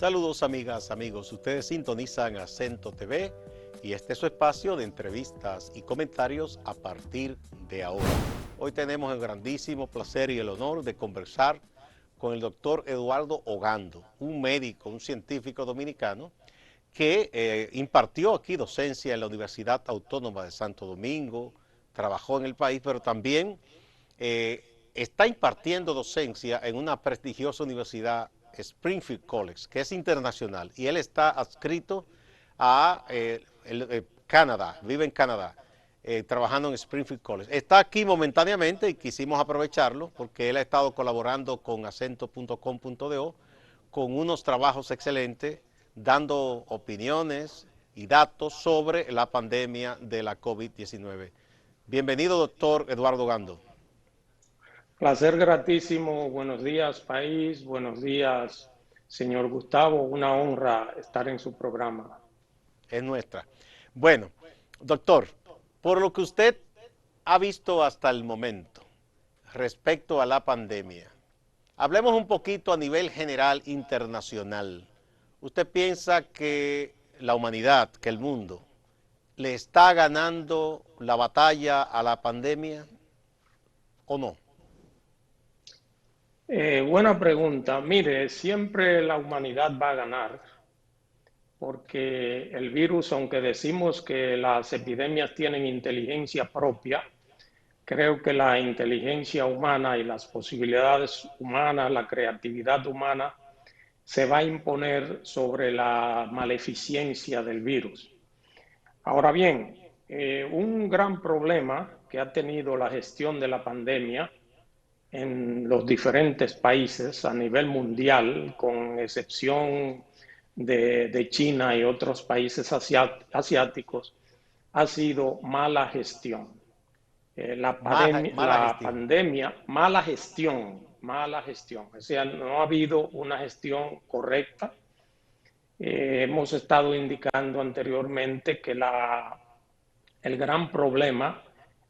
Saludos amigas, amigos, ustedes sintonizan Acento TV y este es su espacio de entrevistas y comentarios a partir de ahora. Hoy tenemos el grandísimo placer y el honor de conversar con el doctor Eduardo Ogando, un médico, un científico dominicano que impartió aquí docencia en la Universidad Autónoma de Santo Domingo, trabajó en el país, pero también está impartiendo docencia en una prestigiosa universidad, Springfield College, que es internacional, y él está adscrito a Canadá, vive en Canadá, trabajando en Springfield College. Está aquí momentáneamente y quisimos aprovecharlo porque él ha estado colaborando con acento.com.do con unos trabajos excelentes, dando opiniones y datos sobre la pandemia de la COVID-19. Bienvenido, doctor Eduardo Ogando. Placer gratísimo, buenos días país, buenos días señor Gustavo, una honra estar en su programa. Es nuestra. Bueno, doctor, por lo que usted ha visto hasta el momento respecto a la pandemia, hablemos un poquito a nivel general internacional. ¿Usted piensa que la humanidad, que el mundo, le está ganando la batalla a la pandemia o no? Buena pregunta. Mire, siempre la humanidad va a ganar, porque el virus, aunque decimos que las epidemias tienen inteligencia propia, creo que la inteligencia humana y las posibilidades humanas, la creatividad humana, se va a imponer sobre la maleficencia del virus. Ahora bien, un gran problema que ha tenido la gestión de la pandemia en los diferentes países a nivel mundial, con excepción de China y otros países asiáticos, ha sido mala gestión. Mala La gestión. pandemia, mala gestión. O sea, no ha habido una gestión correcta. Hemos estado indicando anteriormente que el gran problema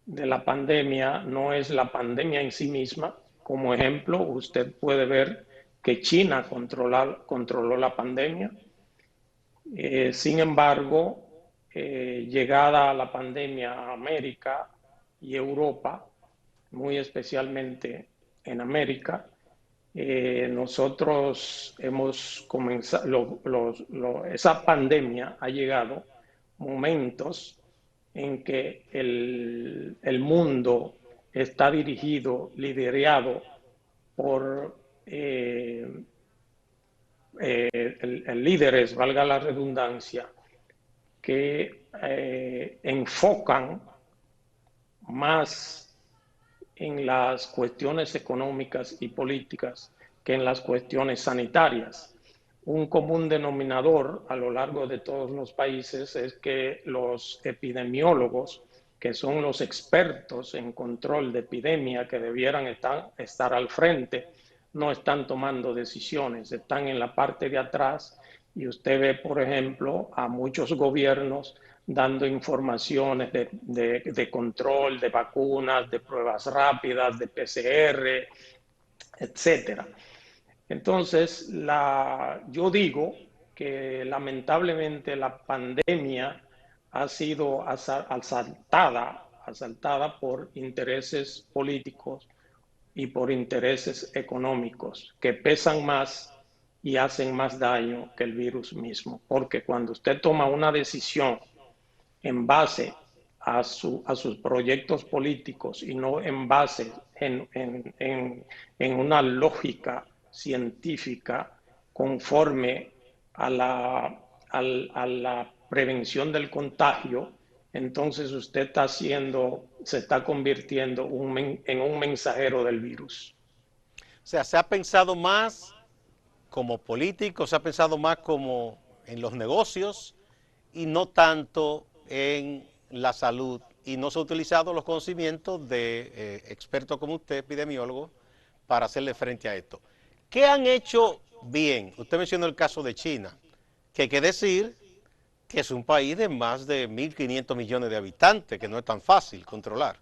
de la pandemia no es la pandemia en sí misma. Como ejemplo, usted puede ver que China controló la pandemia. Sin embargo, llegada la pandemia a América y Europa, muy especialmente en América, nosotros hemos comenzado, esa pandemia ha llegado momentos en que el mundo está dirigido, liderado por líderes, valga la redundancia, que enfocan más en las cuestiones económicas y políticas que en las cuestiones sanitarias. Un común denominador a lo largo de todos los países es que los epidemiólogos, que son los expertos en control de epidemia que debieran estar al frente, no están tomando decisiones, están en la parte de atrás y usted ve, por ejemplo, a muchos gobiernos dando informaciones de control, de vacunas, de pruebas rápidas, de PCR, etcétera. Entonces, yo digo que lamentablemente la pandemia ha sido asaltada por intereses políticos y por intereses económicos que pesan más y hacen más daño que el virus mismo. Porque cuando usted toma una decisión en base a sus proyectos políticos y no en base en una lógica científica conforme a la prevención del contagio, entonces usted se está convirtiendo en un mensajero del virus. O sea, se ha pensado más como político, se ha pensado más como en los negocios y no tanto en la salud, y no se han utilizado los conocimientos de expertos como usted, epidemiólogo, para hacerle frente a esto. ¿Qué han hecho bien? Usted mencionó el caso de China, que hay que decir que es un país de más de 1.500 millones de habitantes, que no es tan fácil controlar.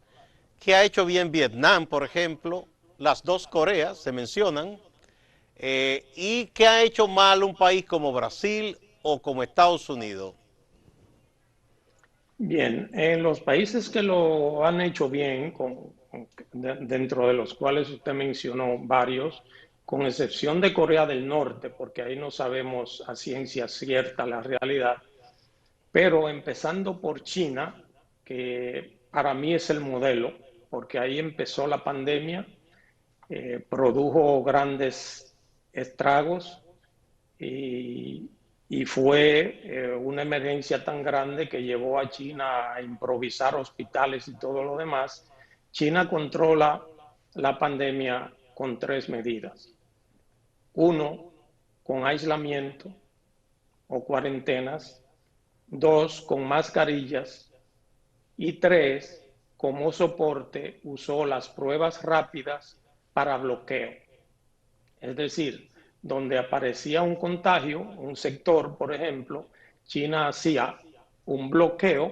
¿Qué ha hecho bien Vietnam, por ejemplo? Las dos Coreas se mencionan, ¿Y qué ha hecho mal un país como Brasil o como Estados Unidos? Bien, en los países que lo han hecho bien, dentro de los cuales usted mencionó varios, con excepción de Corea del Norte, porque ahí no sabemos a ciencia cierta la realidad, pero empezando por China, que para mí es el modelo, porque ahí empezó la pandemia, produjo grandes estragos y, y fue una emergencia tan grande que llevó a China a improvisar hospitales y todo lo demás. China controla la pandemia con tres medidas. Uno, con aislamiento o cuarentenas. Dos, con mascarillas. Y tres, como soporte, usó las pruebas rápidas para bloqueo. Es decir, donde aparecía un contagio, un sector, por ejemplo, China hacía un bloqueo, Un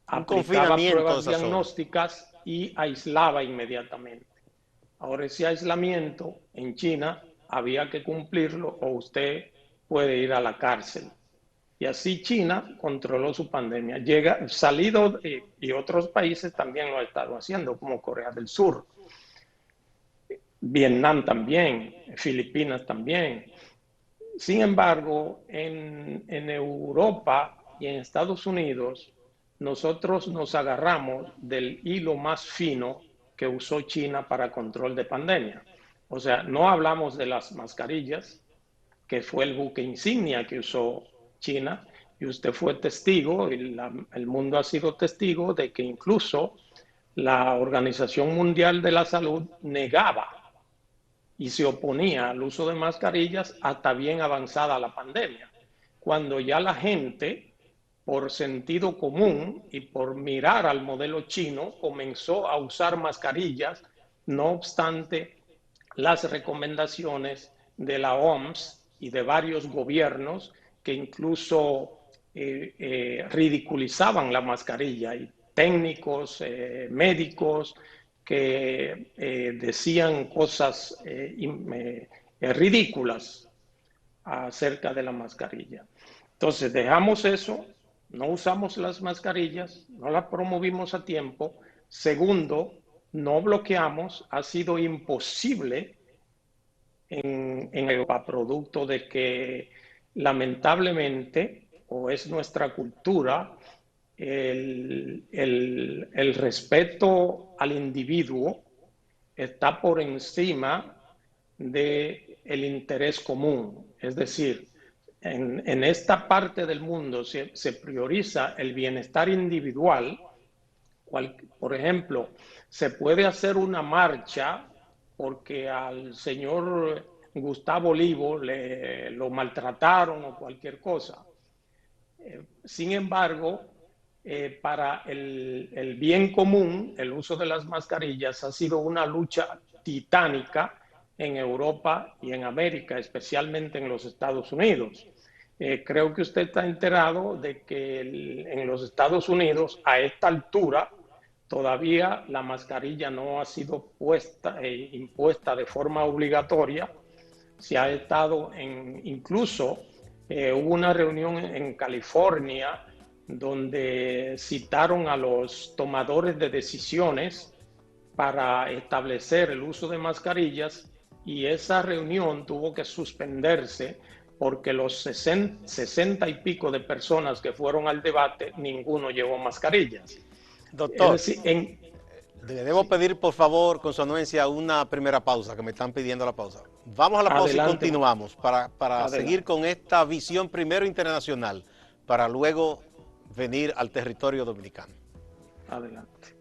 aplicaba confinamiento de pruebas esa zona. diagnósticas y aislaba inmediatamente. Ahora ese aislamiento en China había que cumplirlo o usted puede ir a la cárcel. Y así China controló su pandemia. Salido y otros países también lo han estado haciendo, como Corea del Sur. Vietnam también, Filipinas también. Sin embargo, en Europa y en Estados Unidos, nosotros nos agarramos del hilo más fino que usó China para control de pandemia. O sea, no hablamos de las mascarillas, que fue el buque insignia que usó China, y usted fue testigo, y el mundo ha sido testigo de que incluso la Organización Mundial de la Salud negaba y se oponía al uso de mascarillas hasta bien avanzada la pandemia, cuando ya la gente, por sentido común y por mirar al modelo chino, comenzó a usar mascarillas, no obstante las recomendaciones de la OMS y de varios gobiernos que incluso ridiculizaban la mascarilla, y técnicos, médicos, que decían cosas ridículas acerca de la mascarilla. Entonces dejamos eso, no usamos las mascarillas, no las promovimos a tiempo. Segundo, no bloqueamos, ha sido imposible en Europa, producto de que lamentablemente, o es nuestra cultura, el respeto al individuo está por encima del interés común. Es decir, en esta parte del mundo se prioriza el bienestar individual. Por ejemplo, se puede hacer una marcha porque al señor Gustavo Olivo lo maltrataron o cualquier cosa. Sin embargo, para el bien común, el uso de las mascarillas ha sido una lucha titánica en Europa y en América, especialmente en los Estados Unidos. Creo que usted está enterado de que en los Estados Unidos, a esta altura, todavía la mascarilla no ha sido impuesta de forma obligatoria. Se ha estado incluso hubo una reunión en California donde citaron a los tomadores de decisiones para establecer el uso de mascarillas, y esa reunión tuvo que suspenderse porque los 60 y pico de personas que fueron al debate, ninguno llevó mascarillas. Es Doctor, decir, le debo sí, pedir por favor, con su anuencia, una primera pausa, que me están pidiendo la pausa. Vamos a la pausa y adelante, continuamos para seguir adelante, con esta visión primero internacional, para luego venir al territorio dominicano. adelante.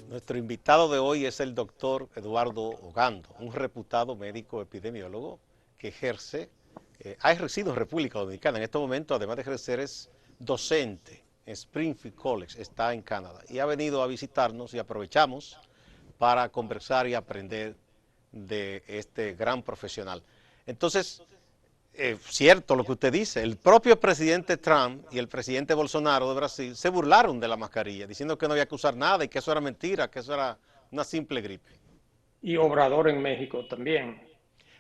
Nuestro invitado de hoy es el doctor Eduardo Ogando, un reputado médico epidemiólogo que ha ejercido en República Dominicana. En este momento, además de ejercer, es docente en Springfield College, está en Canadá, y ha venido a visitarnos y aprovechamos para conversar y aprender de este gran profesional. Entonces, cierto lo que usted dice. El propio presidente Trump y el presidente Bolsonaro de Brasil se burlaron de la mascarilla, diciendo que no había que usar nada y que eso era mentira, que eso era una simple gripe. Y Obrador en México también,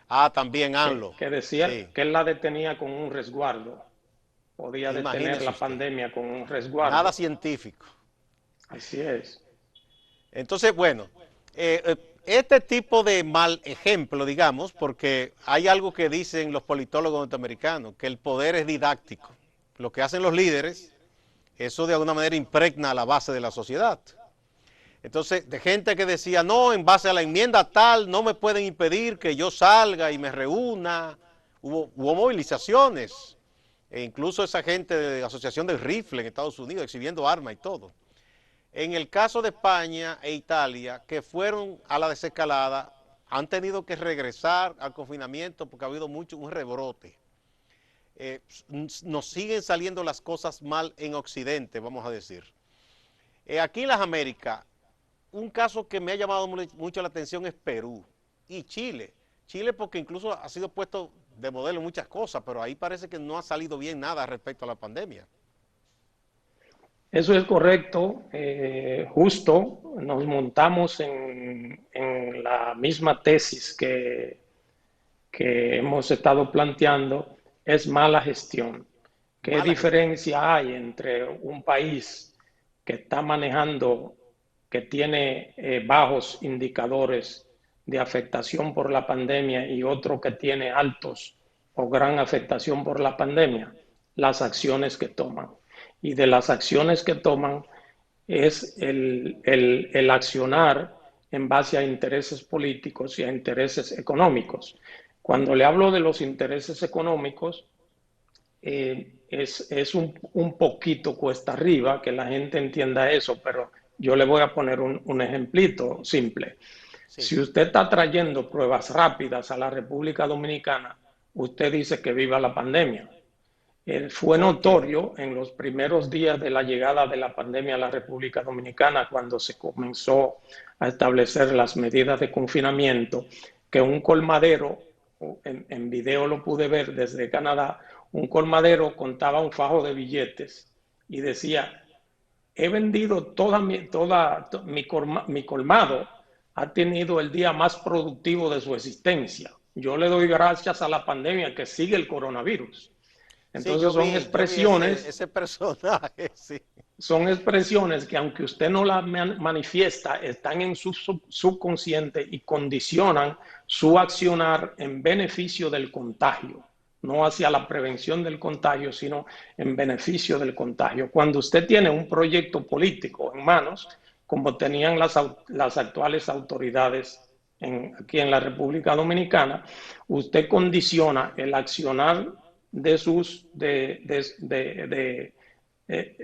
Ah, también ANLO. que decía Sí, que él la detenía con un resguardo, podía detener imagínese la usted. pandemia con un Nada resguardo. científico. Así es. Entonces, bueno, este tipo de mal ejemplo, digamos, porque hay algo que dicen los politólogos norteamericanos, que el poder es didáctico. Lo que hacen los líderes, eso de alguna manera impregna a la base de la sociedad. Entonces, de gente que decía, no, en base a la enmienda tal, no me pueden impedir que yo salga y me reúna. Hubo movilizaciones, e incluso esa gente de la Asociación del Rifle en Estados Unidos exhibiendo armas y todo. En el caso de España e Italia, que fueron a la desescalada, han tenido que regresar al confinamiento porque ha habido un rebrote. Nos siguen saliendo las cosas mal en Occidente, vamos a decir. Aquí en las Américas, un caso que me ha llamado mucho la atención es Perú y Chile. Chile porque incluso ha sido puesto de modelo en muchas cosas, pero ahí parece que no ha salido bien nada respecto a la pandemia. Eso es correcto. Justo nos montamos en la misma tesis que hemos estado planteando, es mala gestión. ¿Qué Mala gestión. diferencia hay entre un país que está manejando, que tiene bajos indicadores de afectación por la pandemia y otro que tiene altos o gran afectación por la pandemia? Las acciones que toman. Y de las acciones que toman es el accionar en base a intereses políticos y a intereses económicos. Cuando le hablo de los intereses económicos, es un poquito cuesta arriba que la gente entienda eso, pero yo le voy a poner un ejemplito simple. Sí, Si usted está trayendo pruebas rápidas a la República Dominicana, usted dice que viva la pandemia. Fue ¿por qué? notorio en los primeros días de la llegada de la pandemia a la República Dominicana, cuando se comenzó a establecer las medidas de confinamiento, que un colmadero, en video lo pude ver desde Canadá, un colmadero contaba un fajo de billetes y decía, he vendido mi colmado, ha tenido el día más productivo de su existencia. Yo le doy gracias a la pandemia que sigue el coronavirus. Sí, Entonces yo vi ese personaje, sí. son expresiones que aunque usted no las manifiesta, están en su subconsciente y condicionan su accionar en beneficio del contagio, no hacia la prevención del contagio, sino en beneficio del contagio. Cuando usted tiene un proyecto político en manos, como tenían las actuales autoridades aquí en la República Dominicana, usted condiciona el accionar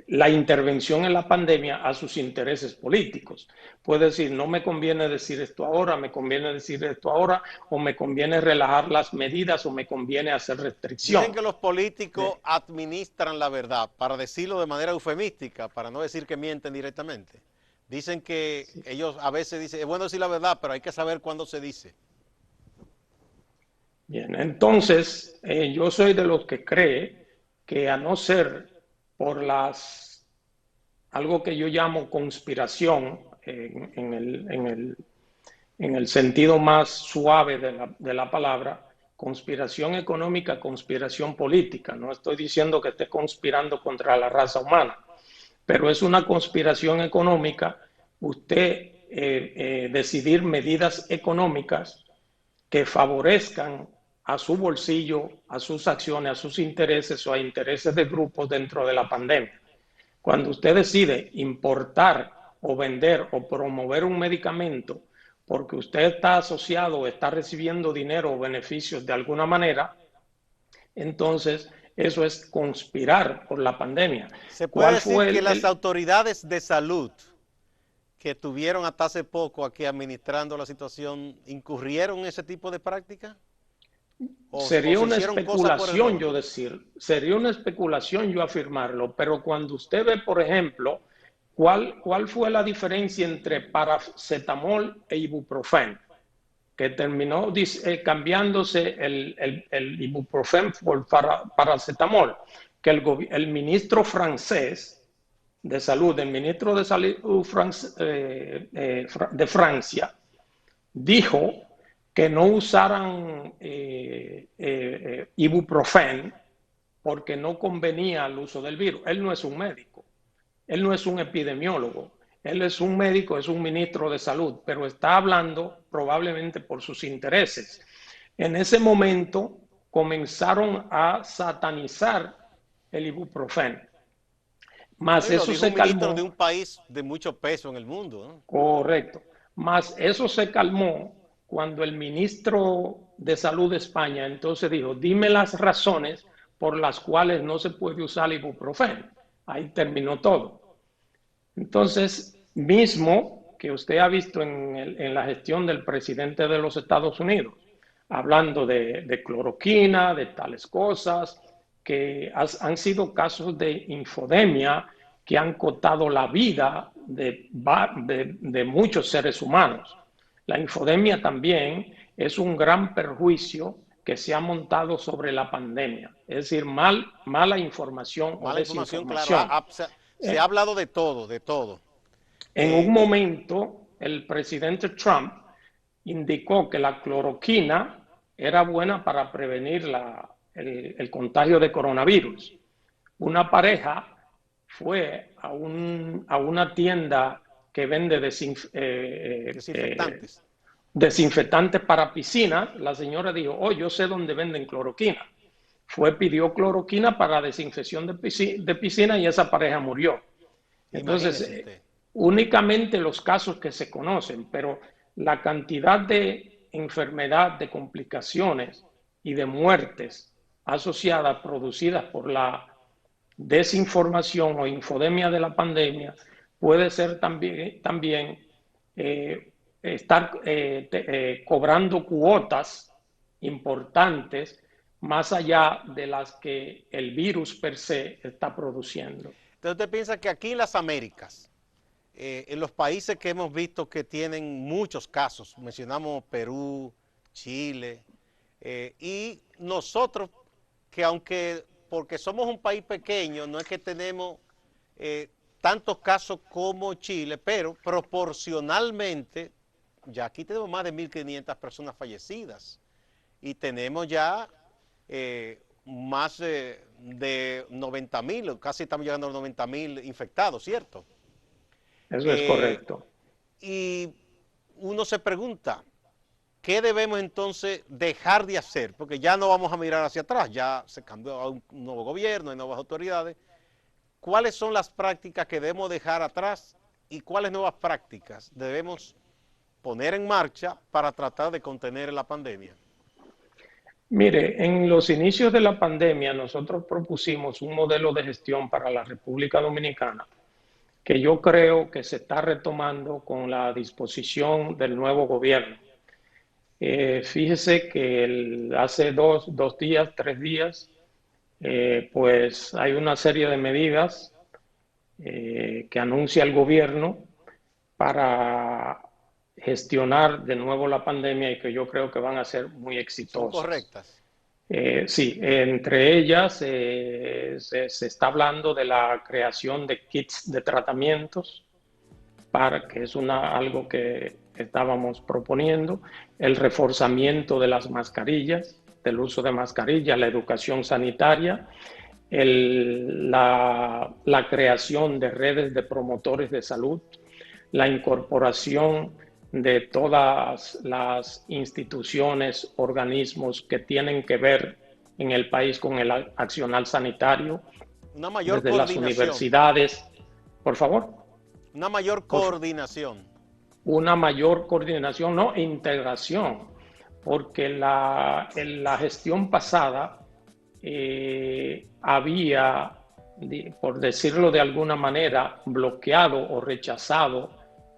la intervención en la pandemia a sus intereses políticos. Puede decir, no me conviene decir esto ahora, me conviene decir esto ahora, o me conviene relajar las medidas, o me conviene hacer Dicen restricción. que los políticos administran la verdad, para decirlo de manera eufemística, para no decir que mienten directamente. Dicen que ellos a veces dicen, es bueno decir la verdad, pero hay que saber cuándo se dice. Bien, entonces yo soy de los que cree que a no ser por algo que yo llamo conspiración en el sentido más suave de la palabra, conspiración económica, conspiración política. No estoy diciendo que esté conspirando contra la raza humana, pero es una conspiración económica usted decidir medidas económicas que favorezcan a su bolsillo, a sus acciones, a sus intereses o a intereses de grupos dentro de la pandemia. Cuando usted decide importar o vender o promover un medicamento porque usted está asociado o está recibiendo dinero o beneficios de alguna manera, entonces eso es conspirar por la pandemia. Se puede ¿Cuál decir fue que las autoridades de salud que tuvieron hasta hace poco aquí administrando la situación incurrieron en ese tipo de práctica o Sería se una hicieron cosas por el especulación yo morbo? decir, sería una especulación yo afirmarlo, pero cuando usted ve, por ejemplo, cuál fue la diferencia entre paracetamol e ibuprofeno. que terminó cambiándose el ibuprofeno por paracetamol, que el ministro francés de salud, el ministro de salud de Francia, dijo que no usaran ibuprofeno porque no convenía al uso del virus. Él no es un médico, él no es un epidemiólogo, él es un médico, es un ministro de salud, pero está hablando probablemente por sus intereses. En ese momento comenzaron a satanizar el ibuprofeno. Más No, y lo eso dijo un se ministro de calmó. un país de mucho peso en el mundo, ¿no? Correcto. Más eso se calmó cuando el ministro de Salud de España entonces dijo, dime las razones por las cuales no se puede usar ibuprofeno. Ahí terminó todo. Entonces, mismo que usted ha visto en la gestión del presidente de los Estados Unidos, hablando de cloroquina, de tales cosas, que han sido casos de infodemia que han costado la vida de muchos seres humanos. La infodemia también es un gran perjuicio que se ha montado sobre la pandemia, es decir, mala información o Mala información, claro. desinformación. Se ha hablado de todo, de todo. En un Y momento, el presidente Trump indicó que la cloroquina era buena para prevenir el contagio de coronavirus. Una pareja fue a una tienda que vende desinfectantes. desinfectantes para piscina. La señora dijo, oh, yo sé dónde venden cloroquina. Pidió cloroquina para desinfección de piscina y esa pareja murió. Entonces, Imagínese usted. únicamente los casos que se conocen, pero la cantidad de enfermedad, de complicaciones y de muertes asociadas, producidas por la desinformación o infodemia de la pandemia, puede ser también estar cobrando cuotas importantes más allá de las que el virus per se está produciendo. Entonces usted piensa que aquí en las Américas, en los países que hemos visto que tienen muchos casos, mencionamos Perú, Chile, y nosotros, que aunque porque somos un país pequeño, no es que tenemos tantos casos como Chile, pero proporcionalmente, ya aquí tenemos más de 1.500 personas fallecidas y tenemos ya más de 90.000, casi estamos llegando a los 90.000 infectados, ¿cierto? Eso es Eh, correcto. y uno se pregunta, ¿qué debemos entonces dejar de hacer? Porque ya no vamos a mirar hacia atrás, ya se cambió a un nuevo gobierno, hay nuevas autoridades. ¿Cuáles son las prácticas que debemos dejar atrás y cuáles nuevas prácticas debemos poner en marcha para tratar de contener la pandemia? Mire, en los inicios de la pandemia nosotros propusimos un modelo de gestión para la República Dominicana que yo creo que se está retomando con la disposición del nuevo gobierno. Fíjese que hace dos días, 3 días, pues hay una serie de medidas que anuncia el gobierno para gestionar de nuevo la pandemia y que yo creo que van a ser muy ¿Son exitosas. correctas? Sí, entre ellas se está hablando de la creación de kits de tratamientos, que es algo que estábamos proponiendo, el reforzamiento de las mascarillas, del uso de mascarillas, la educación sanitaria, la creación de redes de promotores de salud, la incorporación de todas las instituciones, organismos que tienen que ver en el país con el accionar sanitario, Una mayor desde las coordinación. universidades. Por favor. Una mayor Por, coordinación. una mayor coordinación, no integración, porque en la gestión pasada había, por decirlo de alguna manera, bloqueado o rechazado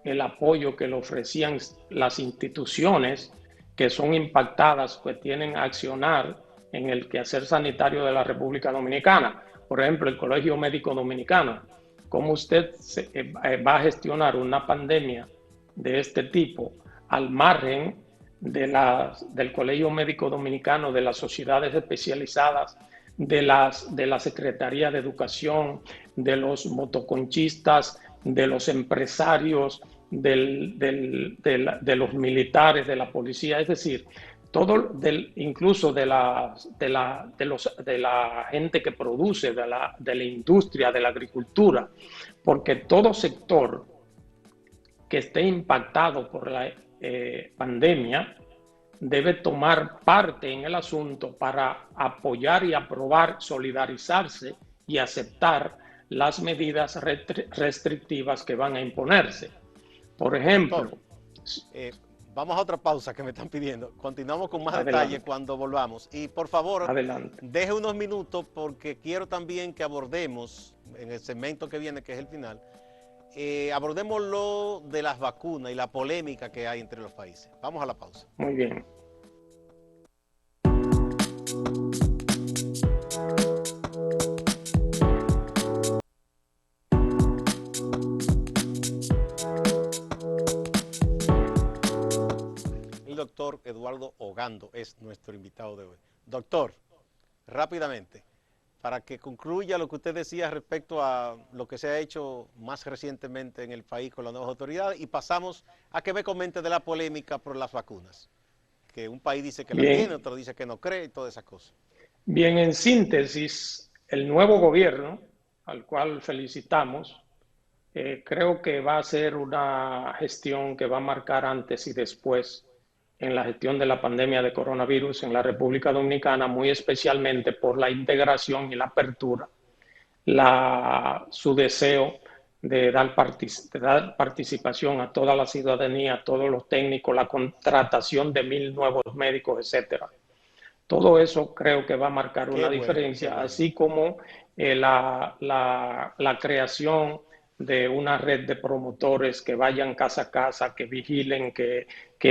el apoyo que le ofrecían las instituciones que son impactadas, que tienen accionar en el quehacer sanitario de la República Dominicana. Por ejemplo, el Colegio Médico Dominicano. ¿Cómo usted va a gestionar una pandemia de este tipo al margen del Colegio Médico Dominicano, de las sociedades especializadas, de la Secretaría de Educación, de los motoconchistas, de los empresarios, de los militares, de la policía, es decir, todo incluso de la gente que produce, de la industria, de la agricultura, porque todo sector que esté impactado por la pandemia debe tomar parte en el asunto para apoyar y aprobar, solidarizarse y aceptar las medidas restrictivas que van a imponerse. Por ejemplo, Doctor, vamos a otra pausa que me están pidiendo. Continuamos con más detalle cuando volvamos. Y por favor, deje unos minutos porque quiero también que abordemos en el segmento que viene, que es el final, abordemos lo de las vacunas y la polémica que hay entre los países. Vamos a la pausa. Muy bien. El doctor Eduardo Ogando es nuestro invitado de hoy. Doctor, rápidamente, para que concluya lo que usted decía respecto a lo que se ha hecho más recientemente en el país con las nuevas autoridades y pasamos a que me comente de la polémica por las vacunas, que un país dice que la tiene, otro dice que no cree y todas esas cosas. Bien, en síntesis, el nuevo gobierno, al cual felicitamos, creo que va a ser una gestión que va a marcar antes y después en la gestión de la pandemia de coronavirus en la República Dominicana, muy especialmente por la integración y la apertura, su deseo de dar participación a toda la ciudadanía, a todos los técnicos, la contratación de 1,000 nuevos médicos, etcétera. Todo eso creo que va a marcar una diferencia, así como la creación de una red de promotores que vayan casa a casa, que vigilen, que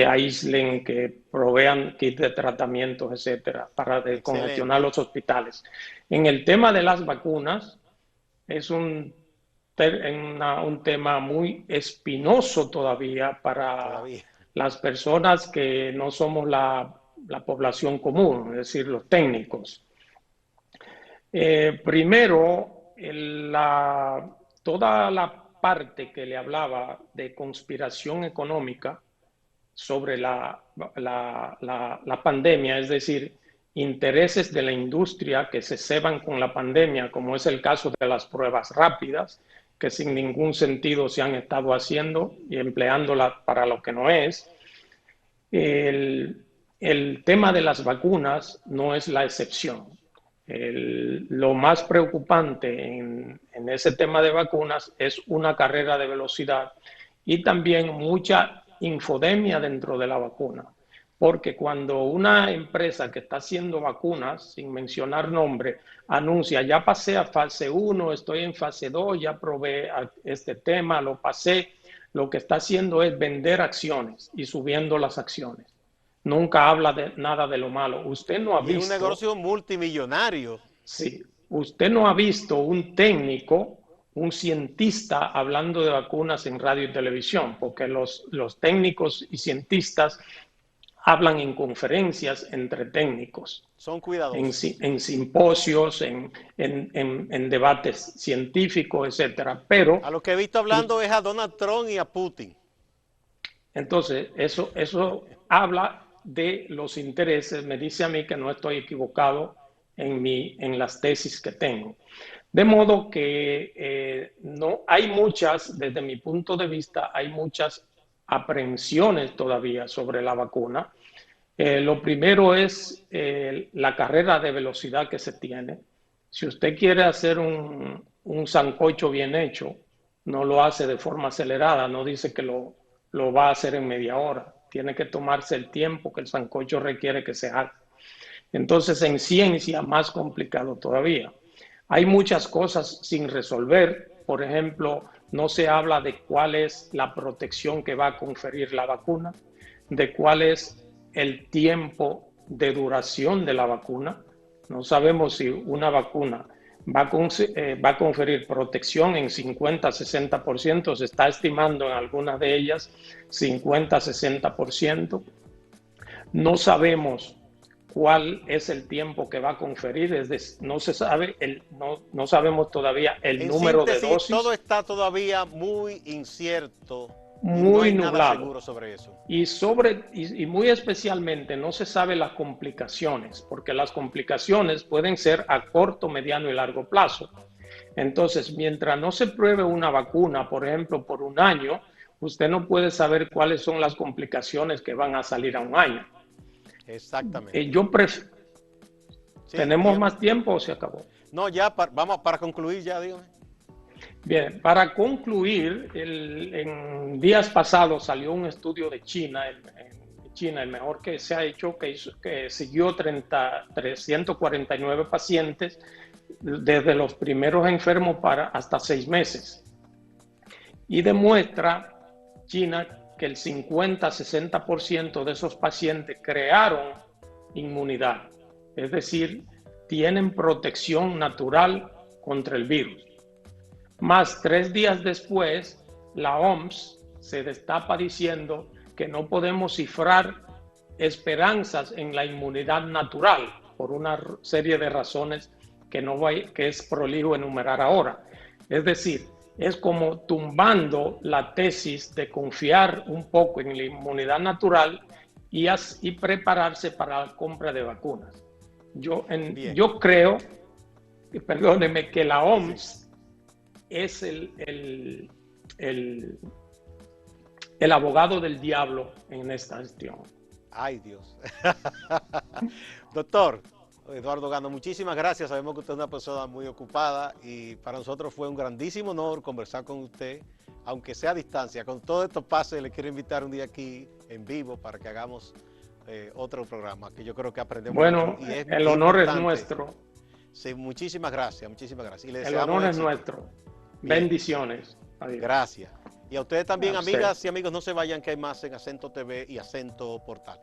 aíslen, que provean kits de tratamientos, etcétera, para descongestionar los hospitales. En el tema de las vacunas, es un tema muy espinoso todavía para las personas que no somos la población común, es decir, los técnicos. Primero, toda la parte que le hablaba de conspiración económica sobre la pandemia, es decir, intereses de la industria que se ceban con la pandemia, como es el caso de las pruebas rápidas, que sin ningún sentido se han estado haciendo y empleándolas para lo que no es. El tema de las vacunas no es la excepción. Lo más preocupante en ese tema de vacunas es una carrera de velocidad y también mucha infodemia dentro de la vacuna. Porque cuando una empresa que está haciendo vacunas, sin mencionar nombre, anuncia, ya pasé a fase 1, estoy en fase 2, ya probé este tema, lo pasé, lo que está haciendo es vender acciones y subiendo las acciones. Nunca habla de nada de lo malo. Usted no ha visto... Es un negocio multimillonario. Sí. Usted no ha visto un técnico, un cientista hablando de vacunas en radio y televisión, porque los técnicos y cientistas hablan en conferencias entre técnicos. Son cuidadosos. En simposios, en debates científicos, etcétera. Pero a lo que he visto hablando es a Donald Trump y a Putin. Entonces, eso habla de los intereses, me dice a mí que no estoy equivocado en las tesis que tengo. De modo que no hay muchas, desde mi punto de vista, hay muchas aprehensiones todavía sobre la vacuna. Lo primero es la carrera de velocidad que se tiene. Si usted quiere hacer un sancocho bien hecho, no lo hace de forma acelerada, no dice que lo va a hacer en media hora. Tiene que tomarse el tiempo que el sancocho requiere que se haga. Entonces, en ciencia, más complicado todavía. Hay muchas cosas sin resolver. Por ejemplo, no se habla de cuál es la protección que va a conferir la vacuna, de cuál es el tiempo de duración de la vacuna. No sabemos si una vacuna va a conferir protección en 50-60%, se está estimando en algunas de ellas 50-60%. No sabemos cuál es el tiempo que va a conferir, es decir, no se sabe, no sabemos todavía el En número de síntesis, todo dosis, está todavía muy incierto y no muy hay nada nublado. seguro sobre eso. Y muy especialmente no se sabe las complicaciones, porque las complicaciones pueden ser a corto, mediano y largo plazo. Entonces, mientras no se pruebe una vacuna, por ejemplo, por un año, usted no puede saber cuáles son las complicaciones que van a salir a un año. Exactamente. Yo Sí, ¿Tenemos dígame. más tiempo o se acabó? No, ya, vamos para concluir ya, dígame. Bien, para concluir, en días pasados salió un estudio de China, el mejor que se ha hecho, que siguió 349 pacientes desde los primeros enfermos hasta 6 meses. Y demuestra China que el 50-60% de esos pacientes crearon inmunidad, es decir, tienen protección natural contra el virus. Más 3 días después, la OMS se destapa diciendo que no podemos cifrar esperanzas en la inmunidad natural por una serie de razones que es prolijo enumerar ahora. Es decir, es como tumbando la tesis de confiar un poco en la inmunidad natural y prepararse para la compra de vacunas. Yo creo, perdóneme, que la Sí, sí. OMS es el abogado del diablo en esta gestión. Ay, Dios. Doctor Eduardo Gano, muchísimas gracias. Sabemos que usted es una persona muy ocupada y para nosotros fue un grandísimo honor conversar con usted, aunque sea a distancia. Con todo esto pase, le quiero invitar un día aquí en vivo para que hagamos otro programa, que yo creo que aprendemos mucho Bueno, y es el honor es importante. nuestro. Sí, muchísimas gracias, muchísimas gracias. Y le El deseamos honor es éxito. nuestro. Bien, Bendiciones. Adiós. gracias. Y a ustedes también, A usted. amigas y amigos, no se vayan, que hay más en Acento TV y Acento Portal.